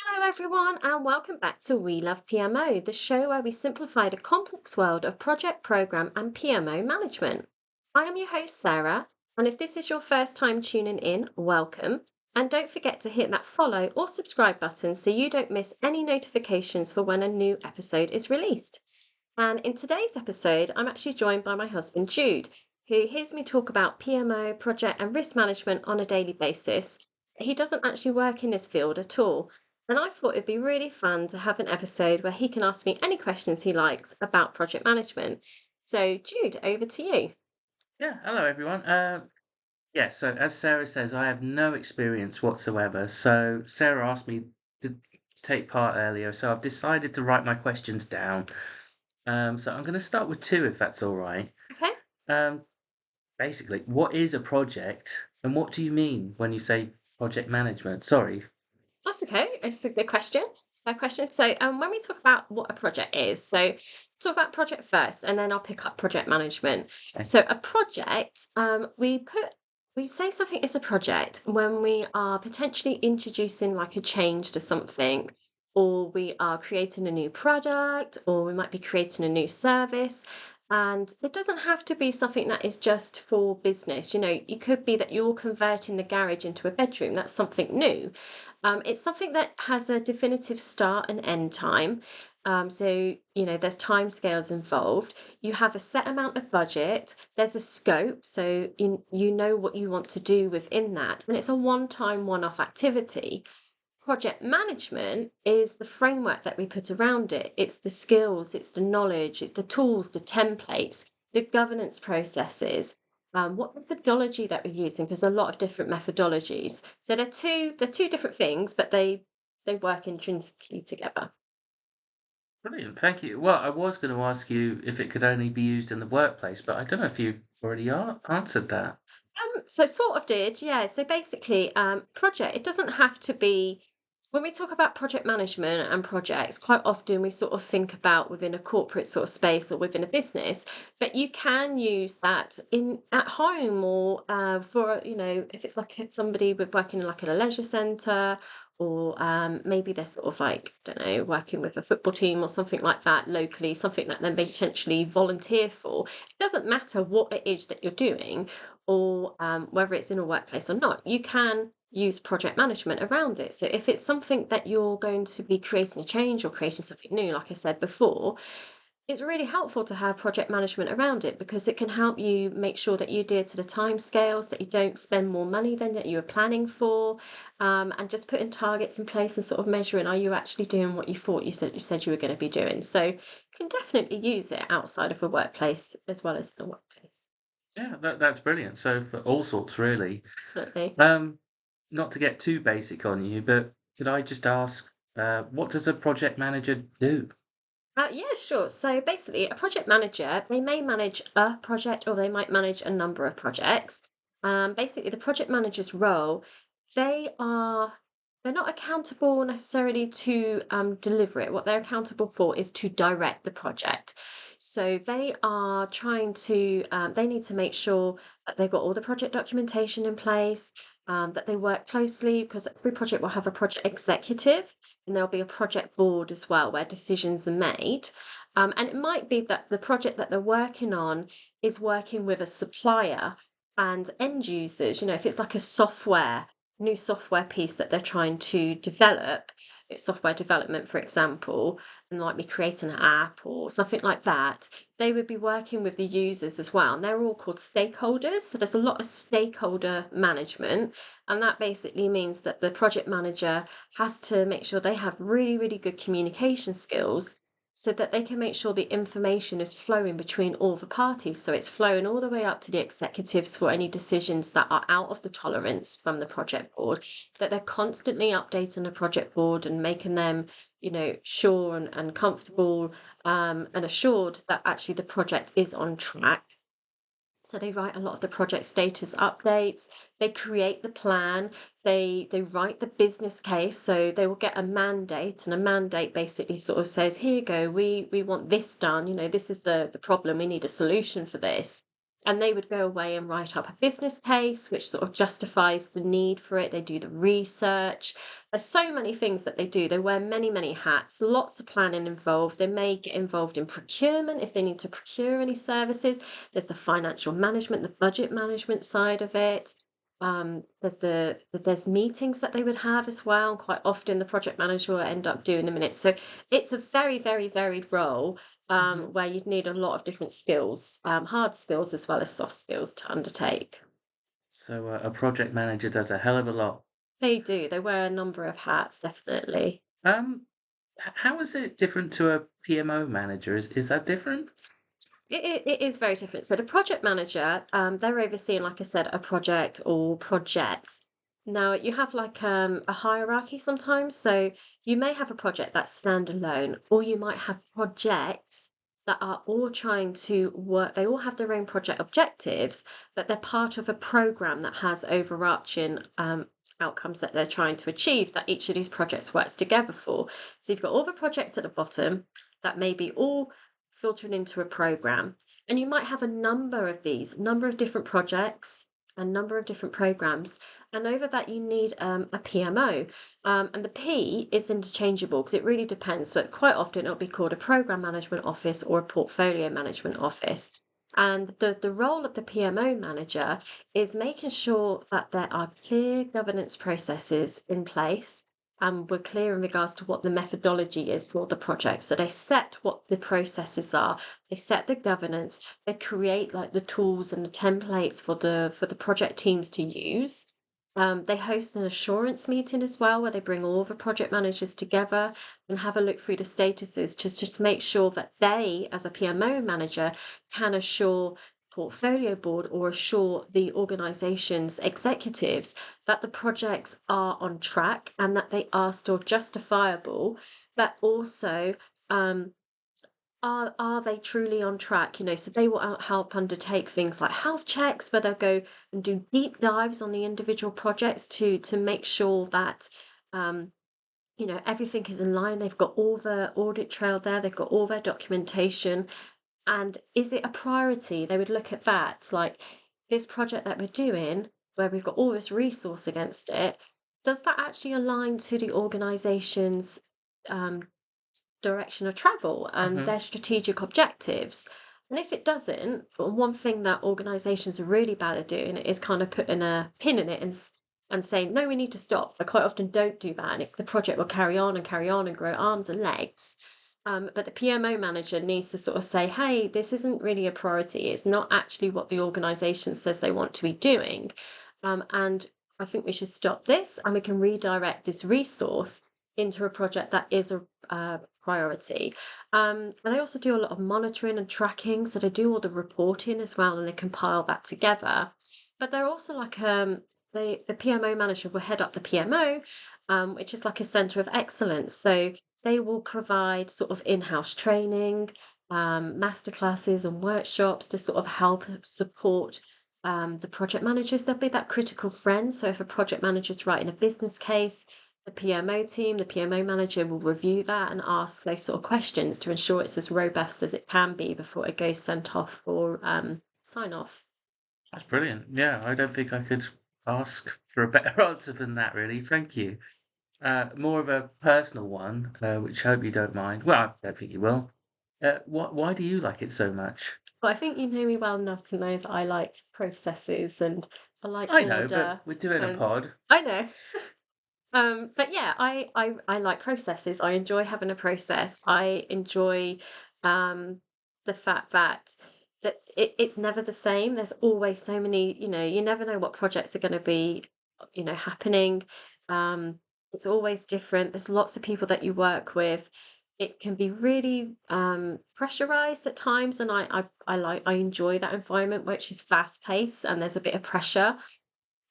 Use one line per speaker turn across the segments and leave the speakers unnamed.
Hello, everyone, and welcome back to We Love PMO, the show where we simplify the complex world of project, program, and PMO management. I am your host, Sarah, and if this is your first time tuning in, welcome. And don't forget to hit that follow or subscribe button so you don't miss any notifications for when a new episode is released. And in today's episode, I'm actually joined by my husband, Jude, who hears me talk about PMO, project, and risk management on a daily basis. He doesn't actually work in this field at all. And I thought it'd be really fun to have an episode where he can ask me any questions he likes about project management. So, Jude, over to you.
Yeah, hello everyone. Yeah, so as Sarah says, I have no experience whatsoever. So Sarah asked me to take part earlier, so I've decided to write my questions down. So I'm going to start with two, if that's all right.
Okay,
Um, Basically, what is a project, and what do you mean when you say project management? Sorry.
that's okay. It's a good question. It's a fair question. So, when we talk about what a project is, so talk about project first, and then I'll pick up project management.
Okay.
So, a project, we say something is a project when we are potentially introducing like a change to something, or we are creating a new product, or we might be creating a new service. And it doesn't have to be something that is just for business. It could be that you're converting the garage into a bedroom. That's something new. It's something that has a definitive start and end time. So, there's timescales involved. You have a set amount of budget. There's a scope, so you know what you want to do within that, and it's a one-time, one-off activity. Project management is the framework that we put around it. It's the skills, it's the knowledge, it's the tools, the templates, the governance processes, what methodology that we're using, because there's a lot of different methodologies. So they're two different things, but they work intrinsically together.
Brilliant, thank you. Well, I was going to ask you if it could only be used in the workplace, but I don't know if you already answered that.
So sort of did, yeah. So basically, project, it doesn't have to be, when we talk about project management and projects, quite often we sort of think about within a corporate sort of space or within a business, but you can use that in at home or for, if it's like somebody with working in like in a leisure centre, or maybe they're sort of like, I don't know, working with a football team or something like that locally, something that they may potentially volunteer for. It doesn't matter what it is that you're doing, or whether it's in a workplace or not, you can use project management around it. So if it's something that you're going to be creating a change or creating something new, like I said before, it's really helpful to have project management around it because it can help you make sure that you adhere to the time scales, that you don't spend more money than that you were planning for, and just putting targets in place and sort of measuring, are you actually doing what you thought you said you were going to be doing? So you can definitely use it outside of the workplace as well as the workplace.
Yeah, that's brilliant. So for all sorts, really.
Definitely.
Um, Not to get too basic on you, but could I just ask, what does a project manager do?
Yeah, sure. So basically, a project manager, they may manage a project or they might manage a number of projects. Basically, the project manager's role, they are they're not accountable necessarily to deliver it. What they're accountable for is to direct the project. So they are trying to they need to make sure that they've got all the project documentation in place, that they work closely because every project will have a project executive and there'll be a project board as well where decisions are made. And it might be that the project that they're working on is working with a supplier and end users. If it's like a new software piece that they're trying to develop, it's software development, for example, and like be creating an app or something like that, they would be working with the users as well. And they're all called stakeholders. So there's a lot of stakeholder management. And that basically means that the project manager has to make sure they have really, really good communication skills so that they can make sure the information is flowing between all the parties. So it's flowing all the way up to the executives for any decisions that are out of the tolerance from the project board, that they're constantly updating the project board and making them, sure and comfortable, and assured that actually the project is on track. So they write a lot of the project status updates. They create the plan. They write the business case. So they will get a mandate, and a mandate basically sort of says, here you go, we want this done. This is the problem. We need a solution for this. And they would go away and write up a business case, which sort of justifies the need for it. They do the research. There's so many things that they do. They wear many, many hats, lots of planning involved. They may get involved in procurement if they need to procure any services. There's the financial management, the budget management side of it. There's meetings that they would have as well. Quite often, the project manager will end up doing the minutes. So it's a very, very varied role,
Hmm.
where you'd need a lot of different skills, hard skills as well as soft skills to undertake.
So a project manager does a hell of a lot.
They do. They wear a number of hats, definitely.
Um, how is it different to a PMO manager? Is that different?
It is very different. So the project manager, they're overseeing, like I said, a project or projects. Now you have like a hierarchy sometimes. So you may have a project that's standalone, or you might have projects that are all trying to work. They all have their own project objectives, but they're part of a program that has overarching outcomes that they're trying to achieve that each of these projects works together for. So you've got all the projects at the bottom that may be all filtered into a program. And you might have a number of these, number of different projects, a number of different programs. And over that, you need a PMO. And the P is interchangeable because it really depends. So quite often it'll be called a program management office or a portfolio management office. And the role of the PMO manager is making sure that there are clear governance processes in place and we're clear in regards to what the methodology is for the project. So they set what the processes are, they set the governance, they create like the tools and the templates for the project teams to use. They host an assurance meeting as well, where they bring all the project managers together and have a look through the statuses to just make sure that they, as a PMO manager, can assure portfolio board or assure the organization's executives that the projects are on track and that they are still justifiable, but also um, are they truly on track? So they will help undertake things like health checks, where they'll go and do deep dives on the individual projects to make sure that um, everything is in line. They've got all the audit trail there. They've got all their documentation. And is it a priority? They would look at that, like this project that we're doing, where we've got all this resource against it, does that actually align to the organization's um, direction of travel and
Hmm.
their strategic objectives? And if it doesn't, one thing that organizations are really bad at doing is kind of putting a pin in it and saying, no, we need to stop. They quite often don't do that. And the project will carry on and grow arms and legs. But the PMO manager needs to sort of say, hey, this isn't really a priority. It's not actually what the organization says they want to be doing. And I think we should stop this and we can redirect this resource into a project that is a priority. And they also do a lot of monitoring and tracking. So they do all the reporting as well and they compile that together. But they're also like the PMO manager will head up the PMO, which is like a center of excellence. So they will provide sort of in-house training, masterclasses and workshops to sort of help support the project managers. They'll be that critical friend. So if a project manager's writing a business case, the PMO team, the PMO manager will review that and ask those sort of questions to ensure it's as robust as it can be before it goes sent off for sign off.
That's brilliant. Yeah, I don't think I could ask for a better answer than that, really. Thank you. More of a personal one, which I hope you don't mind. Well, I don't think you will. Why do you like it so much?
But I think you know me well enough to know that I like processes and I like
I know, but
order.
we're doing a
And
pod.
I know. But yeah, I like processes. I enjoy having a process. I enjoy um the fact that it's never the same. There's always so many, you never know what projects are going to be, happening. Um, it's always different. There's lots of people that you work with. It can be really pressurized at times, and I enjoy that environment, which is fast paced and there's a bit of pressure.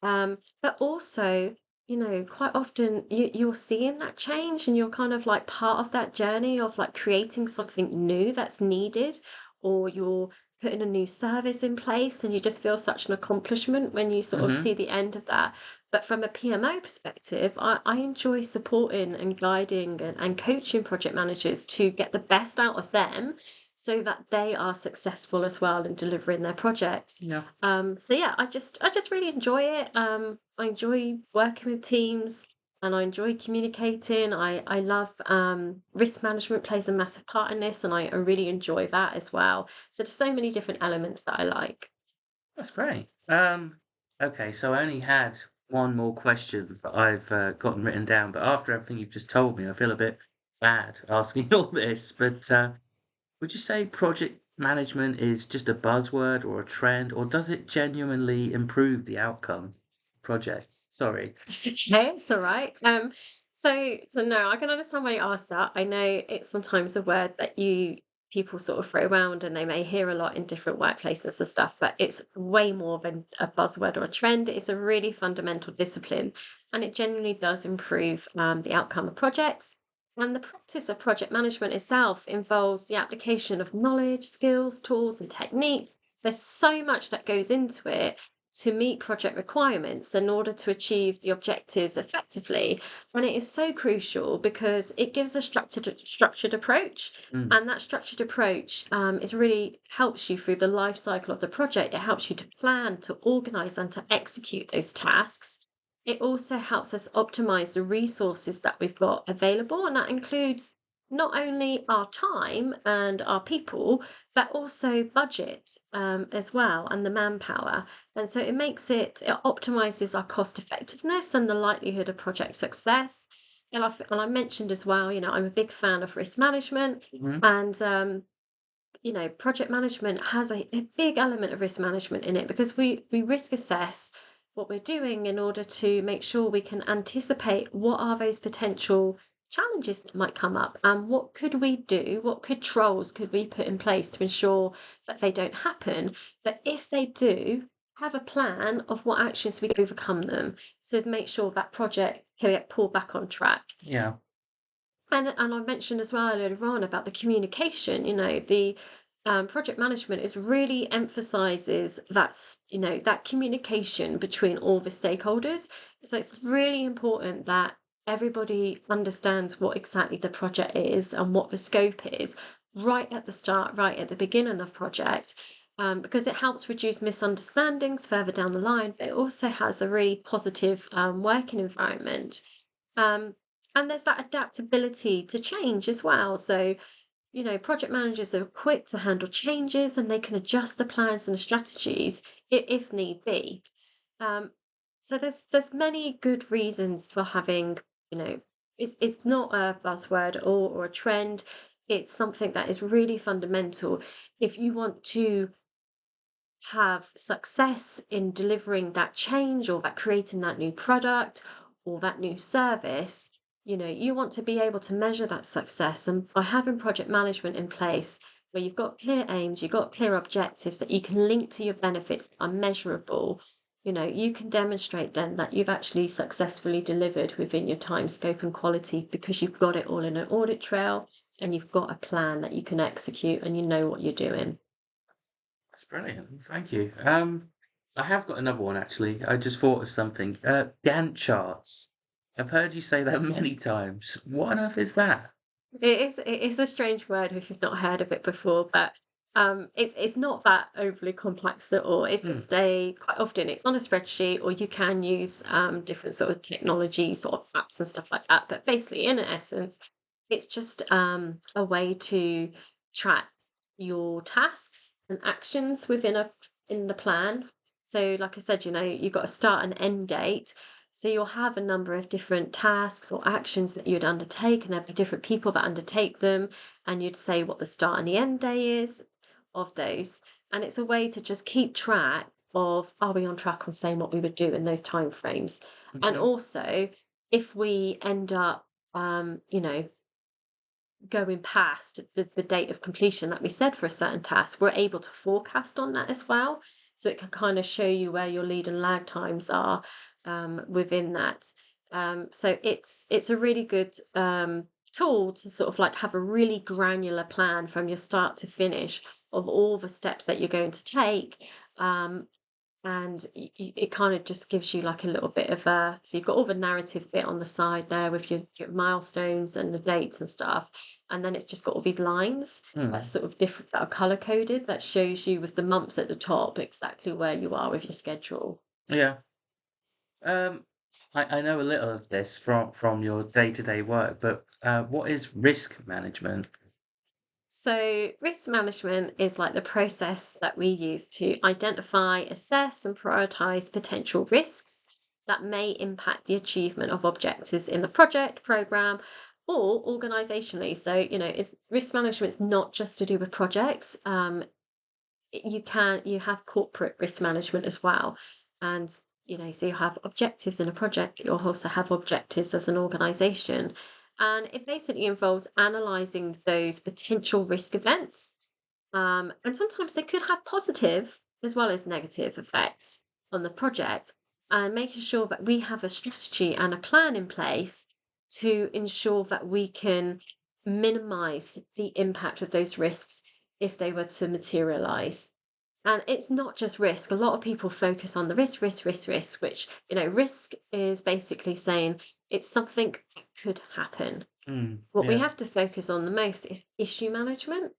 But also, quite often you're seeing that change and you're kind of like part of that journey of like creating something new that's needed, or you're putting a new service in place and you just feel such an accomplishment when you sort of
Hmm.
see the end of that. But from a PMO perspective, I enjoy supporting and guiding and coaching project managers to get the best out of them so that they are successful as well in delivering their projects.
Yeah,
So yeah, I just really enjoy it. I enjoy working with teams and I enjoy communicating. I love risk management plays a massive part in this, and I really enjoy that as well. So there's so many different elements that I like.
that's great. Okay, so I only had one more question that I've gotten written down, but after everything you've just told me, I feel a bit bad asking all this. But would you say project management is just a buzzword or a trend, or does it genuinely improve the outcome projects? Sorry.
It's okay, it's all right. So no, I can understand why you asked that. I know it's sometimes a word that you people sort of throw around and they may hear a lot in different workplaces and stuff, but it's way more than a buzzword or a trend. It's a really fundamental discipline, and it genuinely does improve the outcome of projects. And the practice of project management itself involves the application of knowledge, skills, tools, and techniques. There's so much that goes into it to meet project requirements in order to achieve the objectives effectively. And it is so crucial because it gives a structured approach.
Mm,
And that structured approach is really helps you through the life cycle of the project. It helps you to plan, to organize, and to execute those tasks. It also helps us optimize the resources that we've got available, and that includes not only our time and our people, but also budget as well and the manpower. And so it optimizes our cost effectiveness and the likelihood of project success. And I mentioned as well, I'm a big fan of risk management,
mhm.
and project management has a big element of risk management in it because we risk assess what we're doing in order to make sure we can anticipate what are those potential challenges that might come up and what could we do, what controls could we put in place to ensure that they don't happen, but if they do, have a plan of what actions we can overcome them, so make sure that project can get pulled back on track.
Yeah.
And I mentioned as well earlier on about the communication. The project management is really emphasizes that communication between all the stakeholders. So it's really important that everybody understands what exactly the project is and what the scope is right at the start, right at the beginning of project. Because it helps reduce misunderstandings further down the line, but it also has a really positive working environment. Um, and there's that adaptability to change as well. So, project managers are equipped to handle changes and they can adjust the plans and the strategies if need be. Um, so there's many good reasons for having, it's not a buzzword or a trend. It's something that is really fundamental if you want to have success in delivering that change or that creating that new product or that new service. You want to be able to measure that success, and by having project management in place where you've got clear aims, you've got clear objectives that you can link to your benefits that are measurable, you can demonstrate then that you've actually successfully delivered within your time scope and quality because you've got it all in an audit trail and you've got a plan that you can execute and you know what you're doing.
That's brilliant. Thank you. I have got another one actually. I just thought of something. Gantt charts. I've heard you say that many times. What on earth is that?
It is a strange word if you've not heard of it before, but it's not that overly complex at all. It's
Hmm.
just quite often it's on a spreadsheet, or you can use different sort of technology sort of apps and stuff like that. But basically, in essence, it's just a way to track your tasks and actions in the plan. So, like I said, you've got a start and end date. So you'll have a number of different tasks or actions that you'd undertake, and there'll be different people that undertake them, and you'd say what the start and the end day is of those. And it's a way to just keep track of are we on track on saying what we would do in those time frames. And
Hmm.
also, if we end up going past the date of completion that we said for a certain task, we're able to forecast on that as well. So it can kind of show you where your lead and lag times are within that. So it's a really good tool to sort of like have a really granular plan from your start to finish of all the steps that you're going to take. Um, and it kind of just gives you like a little bit of a, so you've got all the narrative bit on the side there with your milestones and the dates and stuff, and then it's just got all these lines that
Mm,
sort of different that are color coded that shows you with the months at the top exactly where you are with your schedule.
yeah. Um, I know a little of this from your day-to-day work, but what is risk management?
So, risk management is like the process that we use to identify, assess, and prioritize potential risks that may impact the achievement of objectives in the project, program, or organizationally. So, it's risk management is not just to do with projects. You have corporate risk management as well, and so you have objectives in a project, you also have objectives as an organization, and it basically involves analyzing those potential risk events, and sometimes they could have positive as well as negative effects on the project, and making sure that we have a strategy and a plan in place to ensure that we can minimize the impact of those risks if they were to materialize. And it's not just risk. A lot of people focus on the risk, risk, risk, risk, which, risk is basically saying it's something that could happen.
Mm,
What we
yeah,
have to focus on the most is issue management,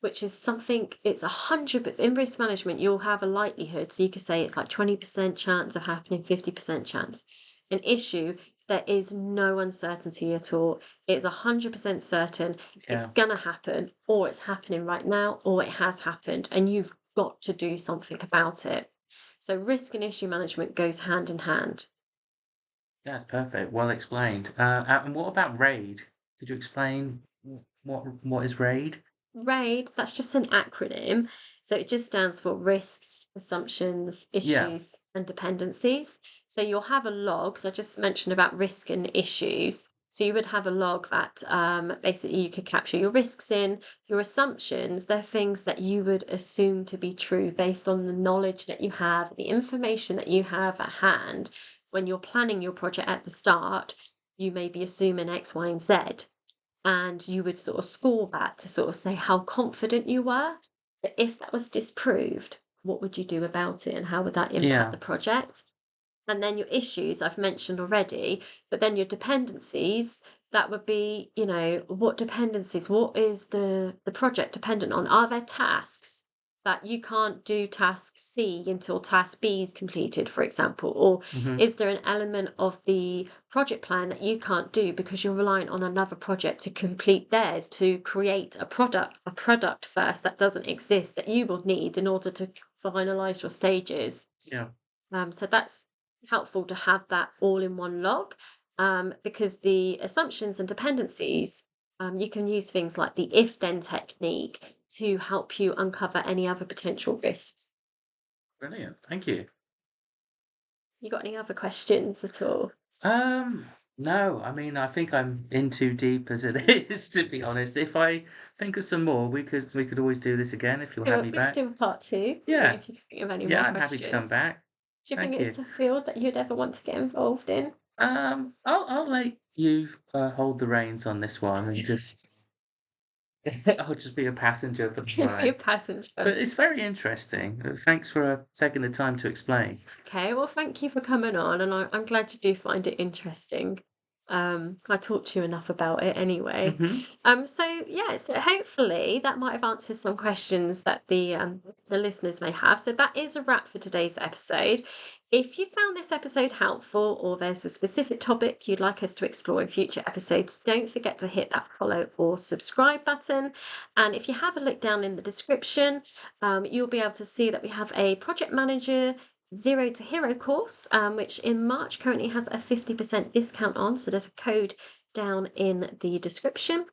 which is something, it's 100%. In risk management, you'll have a likelihood. So you could say it's like 20% chance of happening, 50% chance. An issue, there is no uncertainty at all. It's 100% certain it's
yeah.
going to happen, or it's happening right now, or it has happened, and you've got to do something about it. So risk and issue management goes hand in hand.
That's perfect. Well explained. And what about RAID? Could you explain what is RAID?
RAID, that's just an acronym. So it just stands for risks, assumptions,
Yeah.
issues, and dependencies. So you'll have a log. So I just mentioned about risk and issues. So you would have a log that basically you could capture your risks in, your assumptions. They're things that you would assume to be true based on the knowledge that you have, the information that you have at hand. When you're planning your project at the start, you may be assuming X, Y, and Z, and you would sort of score that to sort of say how confident you were. But if that was disproved, what would you do about it and how would that impact
Yeah.
the project? And then your issues I've mentioned already, but then your dependencies, that would be, what dependencies, what is the project dependent on? Are there tasks that you can't do task C until task B is completed, for example? Or
Hmm.
is there an element of the project plan that you can't do because you're relying on another project to complete theirs to create a product first that doesn't exist that you will need in order to finalize your stages?
Yeah.
So that's helpful to have that all in one log, because the assumptions and dependencies, you can use things like the if then technique to help you uncover any other potential risks.
Brilliant. Thank you.
You got any other questions at all?
Um, no, I mean, I think I'm in too deep as it is, to be honest. If I think of some more, we could always do this again if you'll have me
We could
back.
do a part two,
Yeah.
if you can think of any
Yeah,
more
I'm happy to come
questions.
back.
Do you think
Thank
it's
you.
a field that you'd ever want to get involved in?
I'll let you hold the reins on this one and just I'll just be a passenger for the
Be a
ride.
passenger.
But it's very interesting. Thanks for taking the time to explain.
Okay, well, thank you for coming on, and I'm glad you do find it interesting. I talked to you enough about it anyway.
Hmm.
So yeah, so hopefully that might have answered some questions that the listeners may have. So that is a wrap for today's episode. If you found this episode helpful, or there's a specific topic you'd like us to explore in future episodes, don't forget to hit that follow or subscribe button. And if you have a look down in the description, you'll be able to see that we have a project manager Zero to Hero course, which in March currently has a 50% discount on. So there's a code down in the description.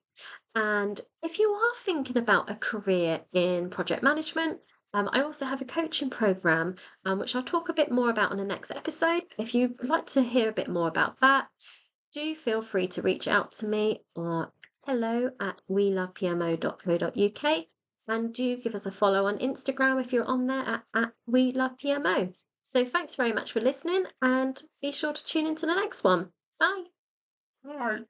And if you are thinking about a career in project management, I also have a coaching program, which I'll talk a bit more about in the next episode. If you'd like to hear a bit more about that, do feel free to reach out to me or hello@welovepmo.co.uk, and do give us a follow on Instagram if you're on there at WeLovePMO. So thanks very much for listening, and be sure to tune into the next one. Bye.
All right.